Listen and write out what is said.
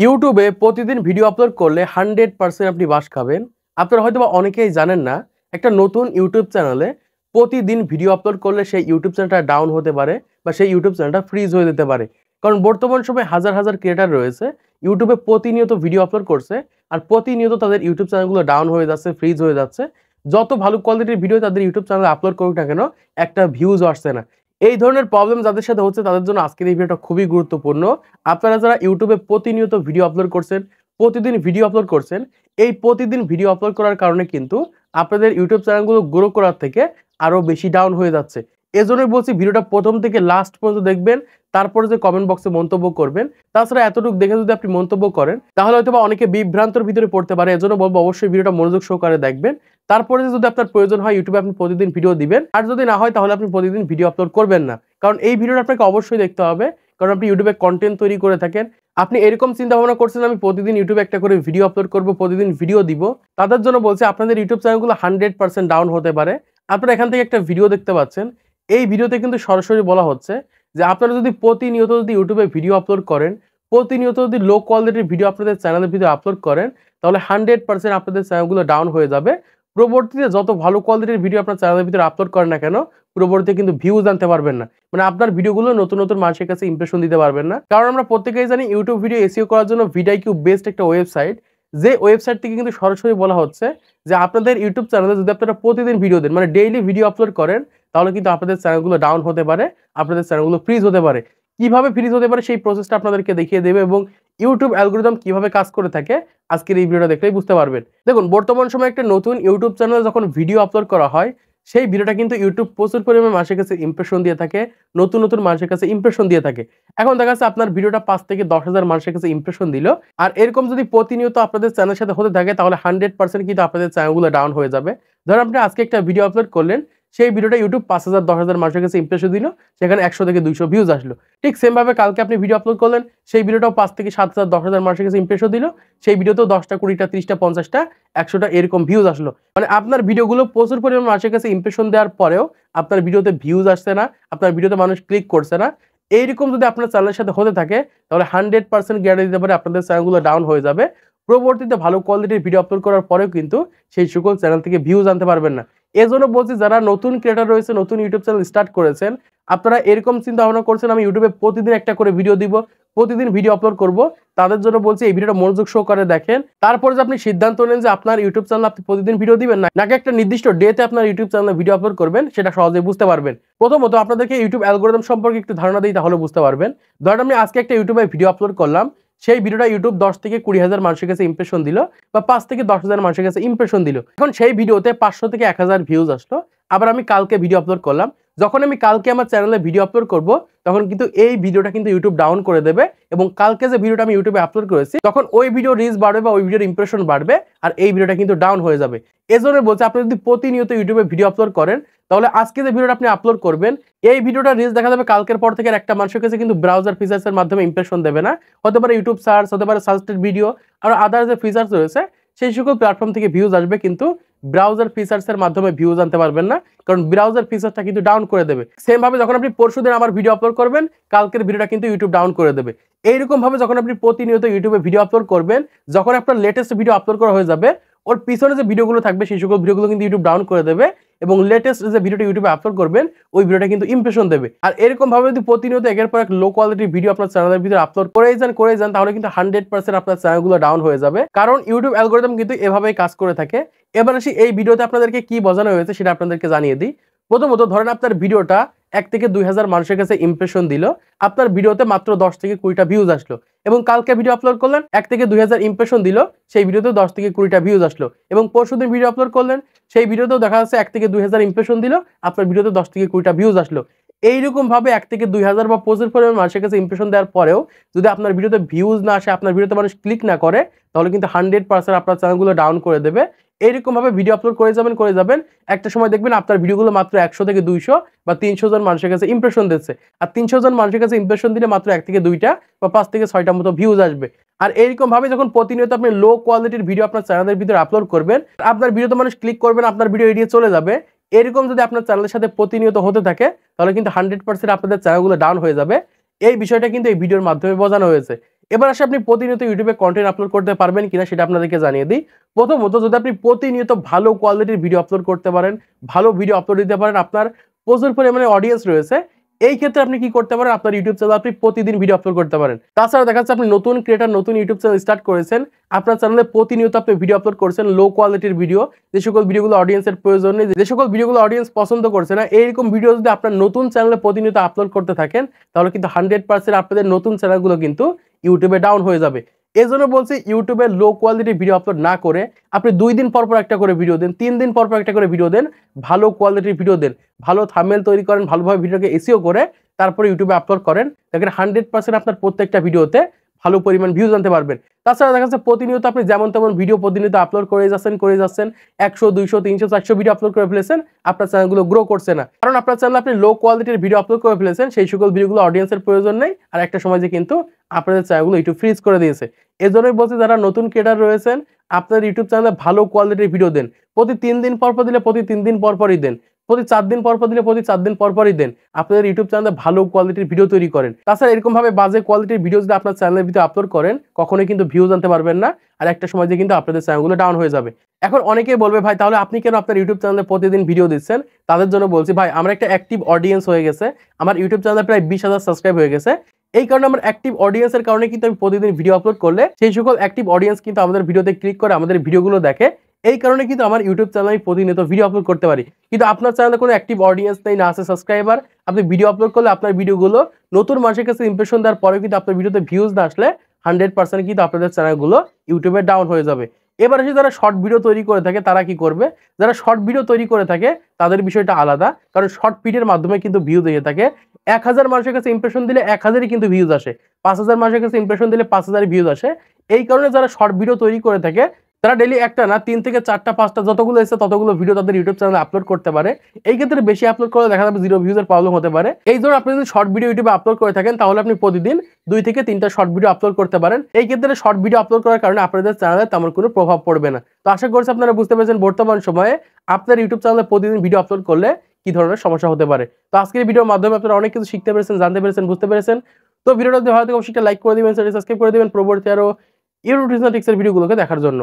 ইউটিউবে প্রতিদিন video upload করলে 100% আপনি বাস খাবেন। আপনারা হয়তোবা অনেকেই জানেন না, একটা নতুন ইউটিউব চ্যানেলে প্রতিদিন ভিডিও আপলোড করলে সেই ইউটিউব চ্যানেলটা ডাউন হতে পারে বা সেই ইউটিউব চ্যানেলটা ফ্রিজ হয়ে যেতে পারে। কারণ বর্তমান সময়ে হাজার হাজার ক্রিয়েটার রয়েছে, ইউটিউবে প্রতিনিয়ত ভিডিও আপলোড করছে, আর প্রতিনিয়ত তাদের ইউটিউব চ্যানেলগুলো ডাউন হয়ে যাচ্ছে, ফ্রিজ হয়ে যাচ্ছে। যত ভালো কোয়ালিটির ভিডিও তাদের ইউটিউব চ্যানেলে আপলোড করুক না কেন, একটা ভিউজও আসছে না। এই ধরনের প্রবলেম যাদের সাথে হচ্ছে তাদের জন্য আজকের এই ভিডিওটা খুবই গুরুত্বপূর্ণ। আপনারা যারা ইউটিউবে প্রতিনিয়ত ভিডিও আপলোড করছেন, প্রতিদিন ভিডিও আপলোড করছেন, এই প্রতিদিন ভিডিও আপলোড করার কারণে কিন্তু আপনাদের ইউটিউব চ্যানেলগুলো গ্রো করার থেকে আরো বেশি ডাউন হয়ে যাচ্ছে। এজন্যই বলছি ভিডিওটা প্রথম থেকে লাস্ট পর্যন্ত দেখবেন, তারপরে যে কমেন্ট বক্সে মন্তব্য করবেন। তাছাড়া এতটুকু দেখে যদি আপনি মন্তব্য করেন তাহলে হয়তোবা অনেকে বিভ্রান্তর ভিতরে পড়তে পারে। এজন্য বলবো অবশ্যই ভিডিওটা মনোযোগ সহকারে দেখবেন। তারপরে যদি আপনার প্রয়োজন হয় ইউটিউবে আপনি প্রতিদিন ভিডিও দিবেন, আর যদি না হয় তাহলে আপনি প্রতিদিন ভিডিও আপলোড করবেন না। কারণ এই ভিডিওটা আপনাকে অবশ্যই দেখতে হবে, কারণ আপনি ইউটিউবে কন্টেন্ট তৈরি করে থাকেন। আপনি এরকম চিন্তা ভাবনা করছেন আমি প্রতিদিন ইউটিউবে একটা করে ভিডিও আপলোড করব, প্রতিদিন ভিডিও দিব, তাদের জন্য বলছি আপনাদের ইউটিউব চ্যানেলগুলো 100% ডাউন হতে পারে। আপনারা এখান থেকে একটা ভিডিও দেখতে পাচ্ছেন, এই ভিডিওতে কিন্তু সরাসরি বলা হচ্ছে যে আপনারা যদি প্রতিনিয়ত যদি ইউটিউবে ভিডিও আপলোড করেন, প্রতিনিয়ত যদি লো কোয়ালিটির ভিডিও আপনাদের চ্যানেলের ভিতরে আপলোড করেন, তাহলে 100% আপনাদের চ্যানেলগুলো ডাউন হয়ে যাবে। পরবর্তীতে যত ভালো কোয়ালিটির ভিডিও আপনার চ্যানেলের ভিতরে আপলোড করেন না কেন, পরবর্তীতে কিন্তু ভিউজ আনতে পারবেন না। মানে আপনার ভিডিওগুলো নতুন নতুন মানুষের কাছে ইমপ্রেশন দিতে পারবেন না। কারণ আমরা প্রত্যেকেই জানি ইউটিউব ভিডিও এসইও করার জন্য ভিডিআইকিউ বেস্ট একটা ওয়েবসাইট। যে ওয়েবসাইট থেকে কিন্তু সরাসরি বলা হচ্ছে যে আপনাদের ইউটিউব চ্যানেলে যদি আপনারা প্রতিদিন ভিডিও দেন, মানে ডেইলি ভিডিও আপলোড করেন, তাহলে কিন্তু আপনাদের চ্যানেলগুলো ডাউন হতে পারে, আপনাদের চ্যানেলগুলো ফ্রিজ হতে পারে। কিভাবে ফ্রিজ হতে পারে সেই প্রসেসটা আপনাদেরকে দেখিয়ে দেবে এবং ইউটিউব অ্যালগরিদম কিভাবে কাজ করে থাকে আজকের এই ভিডিওটা দেখলেই বুঝতে পারবেন। দেখুন, বর্তমান সময়ে একটা নতুন ইউটিউব চ্যানেলে যখন ভিডিও আপলোড করা হয়, সেই ভিডিওটা কিন্তু ইউটিউব প্রচুর পরিমাণে মানুষের কাছে ইমপ্রেশন দিয়ে থাকে, নতুন নতুন মানুষের কাছে ইমপ্রেশন দিয়ে থাকে। এখন দেখা যাচ্ছে আপনার ভিডিওটা 5 থেকে 10,000 মানুষের কাছে ইমপ্রেশন দিল, আর এরকম যদি প্রতিনিয়ত আপনাদের চ্যানেলের সাথে হতে থাকে তাহলে 100% কিন্তু আপনাদের চ্যানেলগুলো ডাউন হয়ে যাবে। ধরেন আপনি আজকে একটা ভিডিও আপলোড করলেন, সেই ভিডিওটা ইউটিউব 5,000 10,000 মানুষের কাছে ইমপ্রেশন দিল, সেখানে 100 থেকে 200 ভিউজ আসলো। ঠিক সেম ভাবে কালকে আপনি ভিডিও আপলোড করলেন, সেই ভিডিওটাও 5 থেকে 7,000 10,000 মানুষের কাছে ইমপ্রেশন দিল, সেই ভিডিওতেও 10টা 20টা 30টা 50টা 100টা এরকম ভিউজ আসলো। মানে আপনার ভিডিওগুলো প্রচুর পরিমাণ মানুষের কাছে ইমপ্রেশন দেওয়ার পরেও আপনার ভিডিওতে ভিউজ আসছে না, আপনার ভিডিওতে মানুষ ক্লিক করছে না। এইরকম যদি আপনার চ্যানেলের সাথে হতে থাকে তাহলে 100% গ্যারান্টি দিতে পারে আপনাদের চ্যানেলগুলো ডাউন হয়ে যাবে। পরবর্তীতে ভালো কোয়ালিটির ভিডিও আপলোড করার পরেও কিন্তু সেই সকল চ্যানেল থেকে ভিউজ আনতে পারবেন না। এজন্য বলছি যারা নতুন ক্রিয়েটর রয়েছে, নতুন ইউটিউব চ্যানেল স্টার্ট করেছেন, আপনারা এরকম চিন্তা ভাবনা করছেন আমি ইউটিউবে প্রতিদিন একটা করে ভিডিও দিব, প্রতিদিন ভিডিও আপলোড করব, তাদের জন্য বলছি এই ভিডিওটা মনোযোগ সহকারে দেখেন। তারপরে যে আপনি সিদ্ধান্ত নেন যে আপনার ইউটিউব চ্যানেলে আপনি প্রতিদিন ভিডিও দিবেন না, নাকি একটা নির্দিষ্ট ডেতে আপনার ইউটিউব চ্যানেলে ভিডিও আপলোড করবেন, সেটা সহজেই বুঝতে পারবেন। প্রথমত আপনাদেরকে ইউটিউব অ্যালগরিদম সম্পর্কে একটু ধারণা দিই, তাহলে বুঝতে পারবেন। ধরেন আমি আজকে একটা ইউটিউবে ভিডিও আপলোড করলাম, সেই ভিডিওটা ইউটিউব 10 থেকে 20,000 মানুষের কাছে ইমপ্রেশন দিল, বা 5 থেকে 10,000 মানুষের কাছে ইমপ্রেশন দিল। এখন সেই ভিডিওতে 500 থেকে 1,000 ভিউজ আসলো। আবার আমি কালকে ভিডিও আপলোড করলাম, যখন আমি কালকে আমার চ্যানেলে ভিডিও আপলোড করব, তখন কিন্তু এই ভিডিওটা কিন্তু ইউটিউব ডাউন করে দেবে, এবং কালকে যে ভিডিওটা আমি ইউটিউবে আপলোড করেছি তখন ওই ভিডিও রিচ বাড়বে বা ওই ভিডিওর ইমপ্রেশন বাড়বে, আর এই ভিডিওটা কিন্তু ডাউন হয়ে যাবে। এজন্য বলছে আপনি যদি প্রতিনিয়ত ইউটিউবে ভিডিও আপলোড করেন, তাহলে আজকে যে ভিডিওটা আপনি আপলোড করবেন, এই ভিডিওটা রিচ দেখা যাবে কালকের পর থেকে একটা মানুষের কাছে কিন্তু ব্রাউজার ফিচার্সের মাধ্যমে ইমপ্রেশন দেবে না। হতে পারে ইউটিউব সার্চ, হতে পারে সাজেস্টেড ভিডিও, আর আদার যে ফিচার্স রয়েছে সেই সকল প্ল্যাটফর্ম থেকে ভিউজ আসবে, কিন্তু ব্রাউজার ফিচার্সের মাধ্যমে ভিউজ আনতে পারবেন না, কারণ ব্রাউজার ফিচারটা কিন্তু ডাউন করে দেবে। সেম ভাবে যখন আপনি পরশুদিন আবার ভিডিও আপলোড করবেন, কালকের ভিডিওটা কিন্তু ইউটিউব ডাউন করে দেবে। এইরকম ভাবে যখন আপনি প্রতিনিয়ত ইউটিউবে ভিডিও আপলোড করবেন, যখন আপনার লেটেস্ট ভিডিও আপলোড করা হয়ে যাবে, ওর পিছনে যে ভিডিওগুলো থাকবে সেই সকল ভিডিওগুলো কিন্তু ইউটিউব ডাউন করে দেবে, এবং লেটেস্ট যে ভিডিওটা ইউটিউবে আপলোড করবেন ওই ভিডিওটা কিন্তু ইমপ্রেশন দেবে। আর এরকম ভাবে যদি প্রতিনিয়ত একের পর এক লো কোয়ালিটির ভিডিও আপনার চ্যানেলের ভিতরে আপলোড করেই যান, তাহলে কিন্তু 100% আপনার চ্যানেলগুলো ডাউন হয়ে যাবে, কারণ ইউটিউব অ্যালগরিদম কিন্তু এভাবেই কাজ করে থাকে। এবার আসি এই ভিডিওতে আপনাদেরকে কি বোঝানো হয়েছে সেটা আপনাদেরকে জানিয়ে দিই। প্রথমত ধরেন আপনার ভিডিওটা 1 থেকে 2,000 মানুষের কাছে ইমপ্রেশন দিল, আপনার ভিডিওতে মাত্র 10 থেকে 20টা ভিউজ আসলো, এবং কালকে ভিডিও আপলোড করলেন 1 থেকে 2,000 ইমপ্রেশন দিল, সেই ভিডিওতে 10 থেকে 20টা ভিউজ আসলো, এবং পরশুদিন ভিডিও আপলোড করলেন, সেই ভিডিওতেও দেখা যাচ্ছে 1 থেকে 2,000 ইমপ্রেশন দিল, আপনার ভিডিওতে 10 থেকে 20টা ভিউজ আসলো। এইরকম ভাবে 1 থেকে 2,000 বা প্রচুর পরিমাণ মানুষের কাছে ইমপ্রেশন দেওয়ার পরেও যদি আপনার ভিডিওতে ভিউজ না আসে, আপনার ভিডিওতে মানুষ ক্লিক না করে, তাহলে কিন্তু 100% আপনার চ্যানেলগুলো ডাউন করে দেবে। এইরকম ভাবে ভিডিও আপলোড করে যাবেন, একটা সময় দেখবেন আপনার ভিডিওগুলো মাত্র 100 থেকে 200 বা 300 জন মানুষের কাছে ইমপ্রেশন দিচ্ছে, আর 300 জন মানুষের কাছে ইমপ্রেশন দিলে মাত্র 1 থেকে 2টা বা 5 থেকে 6টা মতো ভিউজ আসবে। আর এইরকম ভাবে যখন প্রতিনিয়ত আপনি লো কোয়ালিটির ভিডিও আপনার চ্যানেলের ভিতরে আপলোড করবেন, আপনার ভিডিওতে মানুষ ক্লিক করবেন, আপনার ভিডিও এড়িয়ে চলে যাবে, এরকম যদি আপনার চ্যানেলের সাথে প্রতিনিয়ত হতে থাকে, তাহলে কিন্তু 100% আপনাদের চ্যানেলগুলো ডাউন হয়ে যাবে। এই বিষয়টা কিন্তু এই ভিডিওর মাধ্যমে বোঝানো হয়েছে। এবার আসে আপনি প্রতিনিয়ত ইউটিউবে কন্টেন্ট আপলোড করতে পারবেন কিনা সেটা আপনাদেরকে জানিয়ে দিই। প্রথমত যদি আপনি প্রতিনিয়ত ভালো কোয়ালিটির ভিডিও আপলোড করতে পারেন, ভালো ভিডিও আপলোড দিতে পারেন, আপনার প্রচুর পরিমাণে অডিয়েন্স রয়েছে, এই ক্ষেত্রে আপনি কি করতে পারেন, আপনার ইউটিউব চ্যানেলে আপনি প্রতিদিন ভিডিও আপলোড করতে পারেন। তাছাড়া দেখা যাচ্ছে আপনি নতুন ক্রিয়েটর, নতুন ইউটিউব চ্যানেল স্টার্ট করেছেন, আপনার চ্যানেলে প্রতিনিয়ত আপনি ভিডিও আপলোড করছেন, লো কোয়ালিটির ভিডিও, যে সকল ভিডিওগুলো অডিয়েন্সের প্রয়োজন নেই, যে সকল ভিডিওগুলো অডিয়েন্স পছন্দ করছে না, এইরকম ভিডিও যদি আপনার নতুন চ্যানেলে প্রতিনিয়ত আপলোড করতে থাকেন, তাহলে কিন্তু 100% আপনাদের নতুন চ্যানেলগুলো কিন্তু ইউটিউবে ডাউন হয়ে যাবে। এজন্য বলছি ইউটিউবে লো কোয়ালিটির ভিডিও আপলোড না করে আপনি 2 দিন পর পর একটা করে ভিডিও দেন, 3 দিন পর পর একটা করে ভিডিও দেন, ভালো কোয়ালিটির ভিডিও দেন, ভালো থাম্বনেল তৈরি করেন, ভালোভাবে ভিডিওকে এসইও করে তারপরে ইউটিউবে আপলোড করেন। দেখেন 100% আপনার প্রত্যেকটা ভিডিওতে ভালো পরিমাণ ভিউজ আনতে পারবেন। তাছাড়া দেখা যাচ্ছে প্রতিনিয়ত আপনি যেমন তেমন ভিডিও প্রতিনিয়ত আপলোড করে যাচ্ছেন 100, 200, 300, 400 ভিডিও আপলোড করে ফেলেছেন, আপনার চ্যানেলগুলো গ্রো করছে না। কারণ আপনার চ্যানেলে আপনি লো কোয়ালিটির ভিডিও আপলোড করে ফেলেছেন, সেই সকল ভিডিওগুলো অডিয়েন্সের প্রয়োজন নেই, আর একটা সময় যে কিন্তু আপনাদের চ্যানেলগুলো ইউটিউব ফ্রিজ করে দিয়েছে। এজন্যই বলছি যারা নতুন ক্রিয়েটর রয়েছেন, আপনার ইউটিউব চ্যানেলে ভালো কোয়ালিটির ভিডিও দেন। প্রতি 3 দিন পর পর দিলে প্রতি 3 দিন পর পরই দেন, প্রতি 4 দিন পর পর দিলে প্রতি 4 দিন পর পরই দেন। আপনাদের ইউটিউব চ্যানেলে ভালো কোয়ালিটির ভিডিও তৈরি করেন। তাছাড়া এরকম ভাবে বাজে কোয়ালিটির ভিডিও যদি আপনার চ্যানেলের ভিতরে আপলোড করেন, কখনোই কিন্তু ভিউজ আনতে পারবেন না, আর একটা সময় যে কিন্তু আপনাদের চ্যানেলগুলো ডাউন হয়ে যাবে। এখন অনেকেই বলবে ভাই তাহলে আপনি কেন আপনার ইউটিউব চ্যানেলে প্রতিদিন ভিডিও দিচ্ছেন? তাদের জন্য বলছি ভাই আমার একটা অ্যাক্টিভ অডিয়েন্স হয়ে গেছে, আমার ইউটিউব চ্যানেলে প্রায় 20,000 সাবস্ক্রাইব হয়ে গেছে। এই কারণে আমার অ্যাক্টিভ অডিয়েন্সের কারণে কিন্তু আমি প্রতিদিন ভিডিও আপলোড করলে সেই সকল অ্যাক্টিভ অডিয়েন্স কিন্তু আমাদের ভিডিওতে ক্লিক করে আমাদের ভিডিওগুলো দেখে। এই কারণে কিন্তু আমার ইউটিউব চ্যানেলে আমি প্রতিনিয়ত ভিডিও আপলোড করতে পারি। কিন্তু আপনার চ্যানেলে কোনো অ্যাক্টিভ অডিয়েন্স নেই, না আছে সাবস্ক্রাইবার, আপনি ভিডিও আপলোড করলে আপনার ভিডিওগুলো নতুন মানুষের কাছে ইমপ্রেশন দেওয়ার পরেও কিন্তু আপনার ভিডিওতে ভিউজ না আসলে 100% কিন্তু আপনাদের চ্যানেলগুলো ইউটিউবে ডাউন হয়ে যাবে। এবার এসে যারা শর্ট ভিডিও তৈরি করে থাকে তারা কি করবে? যারা শর্ট ভিডিও তৈরি করে থাকে তাদের বিষয়টা আলাদা। কারণ শর্ট ভিডিওর মাধ্যমে কিন্তু ভিউজ এসে থাকে। 1000 মানুষের কাছে ইমপ্রেশন দিলে 1000ই কিন্তু ভিউজ আসে। 5000 মানুষের কাছে ইমপ্রেশন দিলে 5000ই ভিউজ আসে। এই কারণে যারা শর্ট ভিডিও তৈরি করে থাকে তারা ডেইলি একটা না 3 থেকে 4টা 5টা যতগুলো এসে ততগুলো ভিডিও তাদের ইউটিউব চ্যানেলে আপলোড করতে পারে। এই ক্ষেত্রে বেশি আপলোড করলে দেখা যাবে 0 ভিউজ এর প্রবলেম হতে পারে। এই জন্য আপনি যদি শর্ট ভিডিও ইউটিউবে আপলোড করে থাকেন তাহলে আপনি প্রতিদিন 2 থেকে 3টা শর্ট ভিডিও আপলোড করতে পারেন। এই ক্ষেত্রে শর্ট ভিডিও আপলোড করার কারণে আপনাদের চ্যানেলে তেমন কোনো প্রভাব পড়বে না। তো আশা করছি আপনারা বুঝতে পেরেছেন বর্তমান সময়ে আপনার ইউটিউব চ্যানেলে প্রতিদিন ভিডিও আপলোড করলে কি ধরনের সমস্যা হতে পারে। তো আজকের এই ভিডিওর মাধ্যমে আপনারা অনেক কিছু শিখতে পেরেছেন, জানতে পেরেছেন, বুঝতে পেরেছেন। তো ভিডিওটা যদি ভালো লাগে অবশ্যই লাইক করে দিবেন, চ্যানেল সাবস্ক্রাইব করে দিবেন পরবর্তী আরো ইউটিউব টিপস এর ভিডিওগুলোকে দেখার জন্য।